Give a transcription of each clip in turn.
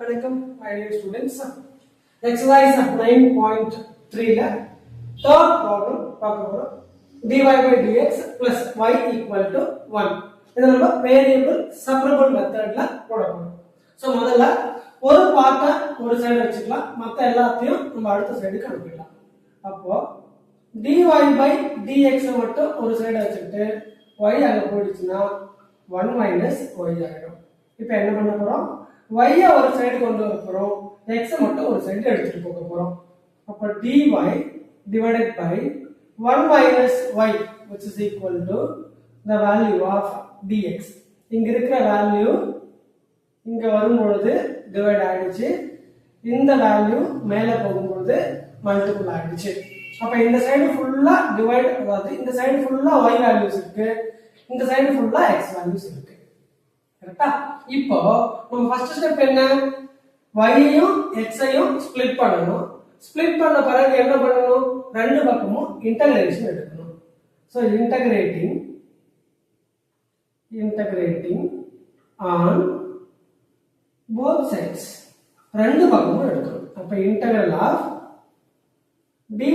Welcome, my dear students. Exercise 9.3 ல third problem பார்க்க போறோம். dy by dx plus y equal to 1. இத நம்ம variable separable methodல போட போறோம். சோ முதல்ல ஒரு பார்ட்ட ஒரு சைடு வச்சுக்கலாம், மத்த எல்லாத்தையும் நம்ம அடுத்த சைடுக்கு அனுப்பிடலாம். அப்போ dy by dx மட்டும் ஒரு சைடு வச்சிட்டு y அங்க போயிடுச்சுனா 1 minus y ஆயிடும். இப்போ என்ன பண்ண போறோம்? y ஒரு சைடு கொண்டு வர போறோம், x மட்டும் ஒரு சைடு எடுத்துட்டு போக போறோம். அப்ப dy divided by 1 minus y which is equal to the value of dx. இங்க இருக்கிற வேல்யூ இங்க வரும்போது டிவைட் ஆயிடுச்சு, இந்த வேல்யூ மேல போகும்போது மல்டிபிள் ஆயிடுச்சு. அப்ப இந்த சைடு ஃபுல்லா டிவைட், அதாவது இந்த சைடு ஃபுல்லா y வேல்யூஸ் இருக்கு, இந்த சைடு ஃபுல்லா x வேல்யூஸ் இருக்கு. கரெக்ட்டா? இப்போ நம்ம ஃபர்ஸ்ட் ஸ்டெப் என்ன? y ஐயும் x ஐயும் ஸ்ப்ளிட் பண்ணனும். ஸ்ப்ளிட் பண்ண பிறகு என்ன பண்ணனும்? ரெண்டு பக்கமும் இன்டகிரேஷன் எடுக்கணும். So integrating on both sides, ரெண்டு பக்கமும் எடுக்கணும். அப்ப integral of dy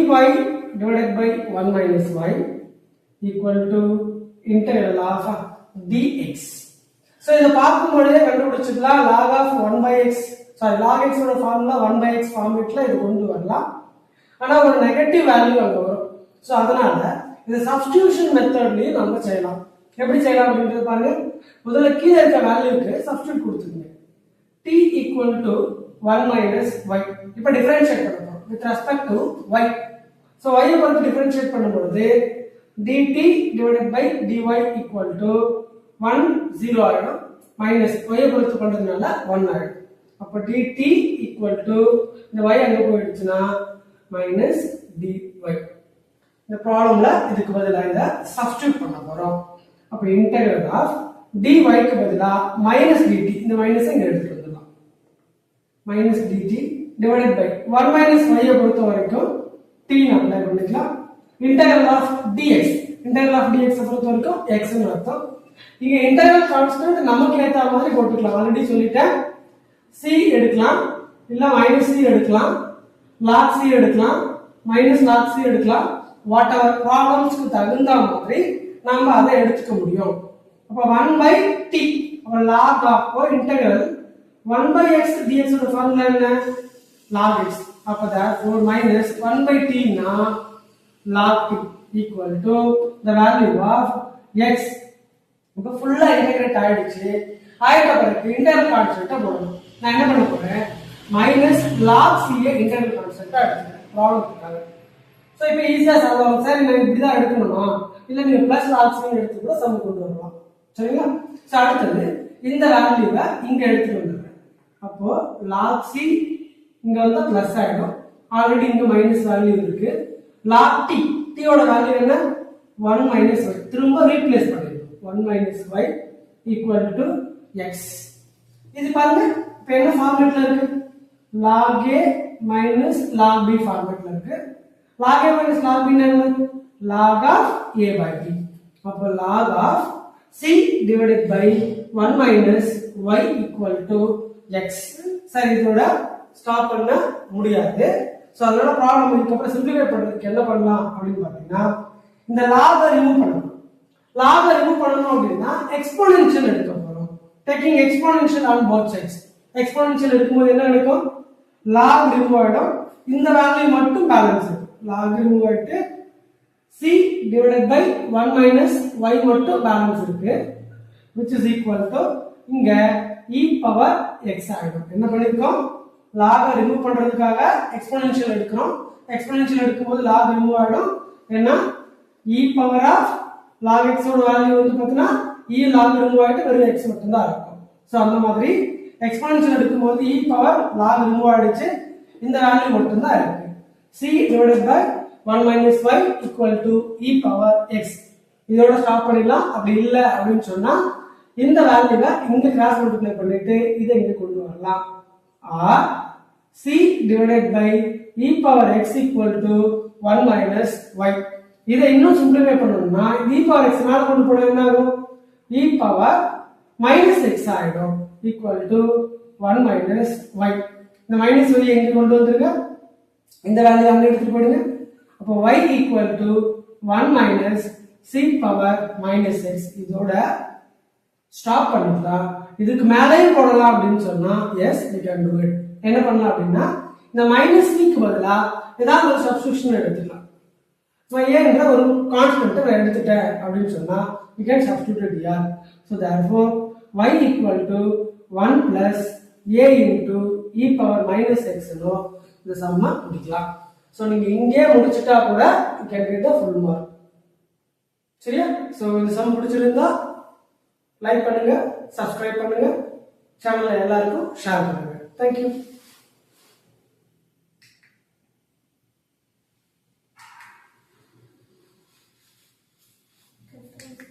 divided by 1 minus y equal to integral of dx. So இத பார்க்கும்போதே கண்டுபிடிச்சிடலாம், log of 1 by x, log x ஓட ஃபார்முலா 1 by x ஃபார்மேட்ல இது கொண்டு வரலாம். ஆனா ஒரு நெகட்டிவ் வேல்யூ அங்க வரும். சோ அதனால இது சப்ஸ்டிடியூஷன் மெத்தட்லயே நம்ம செய்யலாம். எப்படி செய்யலாம் அப்படின்றது பாருங்க. முதல்ல கீழ இருக்க வேல்யூக்கு சப்ஸ்டிட்யூட் கொடுத்துருங்க. t equal to 1 minus y. இப்போ டிஃபரன்ஷியேட் பண்ணனும் with respect to y. So y ஐ வந்து டிஃபரன்ஷியேட் பண்ணும்போது dt divided by dy equal to 1 0 ஆயிடும், மைனஸ் y ஐ பொறுத்து பண்றதுனால 1 ஆயிடும். அப்ப dt equal to இந்த y அங்க போயிடுச்சுனா மைனஸ் dy. இந்த ப்ராப்ளம்ல இதுக்கு பதிலா இத சப்ஸ்டிட்யூட் பண்ண போறோம். அப்ப இன்டகிரல் ஆஃப் dy க்கு பதிலா மைனஸ் dt, இந்த மைனஸ் இங்க எடுத்துட்டு வந்துடலாம். Minus dt divided by 1 minus y ஐ பொறுத்த வரைக்கும் t ன்னு அப்ளை பண்ணிக்கலாம். Integral of dx, integral of dx பொறுத்த வரைக்கும் x ன்னு அர்த்தம். இங்க இன்டகிரல் கான்ஸ்டன்ட் நமக்கு ஏத்த மாதிரி போட்டுக்கலாம். ஆல்ரெடி சொல்லிட்டேன், c எடுக்கலாம், இல்ல மைனஸ் c எடுக்கலாம், log c எடுக்கலாம், மைனஸ் log c எடுக்கலாம். வாட் எவர் ப்ராப்ளம்ஸ்க்கு தகுந்த மாதிரி நாம அதை எடுத்துக்க முடியும். அப்ப 1 by t, அப்ப log of integral 1 by x dx ஓட ஃபார்முலா என்ன? log x. அப்ப therefore minus 1 by t னா log t equal to the value of x. இப்ப ஃபுல்லா இன்டகிரேட் ஆயிடுச்சு. ஆயிட்ட பிறகு இன்டகிரல் கான்ஸ்டன்ட்டை போடணும். நான் என்ன பண்ண போறேன்? மைனஸ் log c ஐ இன்டகிரல் கான்ஸ்டன்ட்டா எடுத்துக்கிறேன் ப்ராப்ளம்க்காக. சோ இப்போ ஈஸியா சால்வ் ஆகும். சரி, நான் இப்படி தான் எடுக்கணுமா? இல்ல நீங்க பிளஸ் log c ன்னு எடுத்து கூட சம் கொண்டு வரலாம். சரிங்களா? சோ அடுத்து இந்த வேல்யூவை இங்க எடுத்துட்டு வந்துறேன். அப்போ log c இங்க வந்து பிளஸ் ஆயிடும். ஆல்ரெடி இங்க மைனஸ் வேல்யூ இருக்கு. log t, t ஓட வேல்யூ என்ன? 1 minus y. திரும்ப ரீப்ளேஸ் பண்ணிடுவோம். 1 minus y equal to x. இது பாருங்க, இப்போ என்ன ஃபார்மட்ல இருக்கு? log a minus log b ஃபார்மட்ல இருக்கு. log a minus log b என்ன? log of a by b. அப்ப log of c divided by 1 minus y equal to x. சரி, இதோட ஸ்டாப் பண்ண முடியாது. சோ அதனால ப்ராப்ளம் இதுக்கு அப்புறம் சிம்பிளிஃபை பண்றதுக்கு என்ன பண்ணலாம் அப்படின்னு பாத்தீங்கன்னா, இந்த log ரிமூவ் பண்ணணும். log ரிமூவ் பண்ணனும் அப்படினா எக்ஸ்போனென்ஷியல் எடுக்க போறோம். Taking exponential on both sides. Exponential எடுக்கும்போது என்ன நடக்கும்? log ரிமூவ் ஆயிடும், இந்த வேல்யூ மட்டும் பேலன்ஸ் இருக்கும். log ரிமூவ் ஆயிட்டு c divided by 1 minus y மட்டும் பேலன்ஸ் இருக்கு, which is equal to இங்க e power x ஆயிடும். என்ன பண்ணிருக்கோம்? log ரிமூவ் பண்றதுக்காக எக்ஸ்போனென்ஷியல் எடுக்கிறோம். எக்ஸ்போனென்ஷியல் எடுக்கும்போது log ரிமூவ் ஆயிடும். ஏன்னா e power of log x ஓட வேல்யூ வந்து பார்த்தீங்கன்னா e log ரிமூவ் ஆயிட்டு வெறும் x மட்டும் தான் இருக்கும். சோ அந்த மாதிரி எக்ஸ்போனென்ஷியல் எடுக்கும்போது e power log ரிமூவ் ஆயிடுச்சு, இந்த வேல்யூ மட்டும் தான் இருக்கு. c divided by 1 minus y equal to e power x. இதோட ஸ்டாப் பண்ணிடலாம். அப்படி இல்ல அப்படின்னு சொன்னா இந்த வேல்யூவை இங்க கிராஸ் மல்டிப்ளை பண்ணிட்டு இதை இங்க கொண்டு வரலாம். or c divided by e power x equal to 1 minus y. இதை இன்னும் சிம்பிளிஃபை பண்ணனும்னா e power x மேல கொண்டு போனா என்ன ஆகும்? e power minus x ஆயிடும் equal to 1 minus y. இந்த மைனஸ் y எங்க கொண்டு வந்துருங்க, இந்த வேல்யூ அங்க எடுத்துட்டு போடுங்க. அப்போ y equal to 1 minus c power minus x. இதோட ஸ்டாப் பண்ணிக்கலாம். இதுக்கு மேலேயும் போடலாம் அப்படின்னு சொன்னா yes we can do it. என்ன பண்ணலாம் அப்படின்னா இந்த மைனஸ் c க்கு பதிலா ஏதாவது ஒரு சப்ஸ்டிடியூஷன் எடுத்துக்கலாம். நான் ஏன்ற ஒரு கான்ஸ்டன்ட் எடுத்துட்டேன் அப்படின்னு சொன்னா we can substitute it here. So therefore y equal to 1 plus a into e power minus x னோ இந்த சம்ம முடிக்கலாம். சோ நீங்க இங்கே முடிச்சிட்டா கூட you can get the full mark. சரியா? சோ இந்த சம் பிடிச்சிருந்தா லைக் பண்ணுங்க, சப்ஸ்கிரைப் பண்ணுங்க, சேனலை எல்லாருக்கும் ஷேர் பண்ணுங்க. Thank you.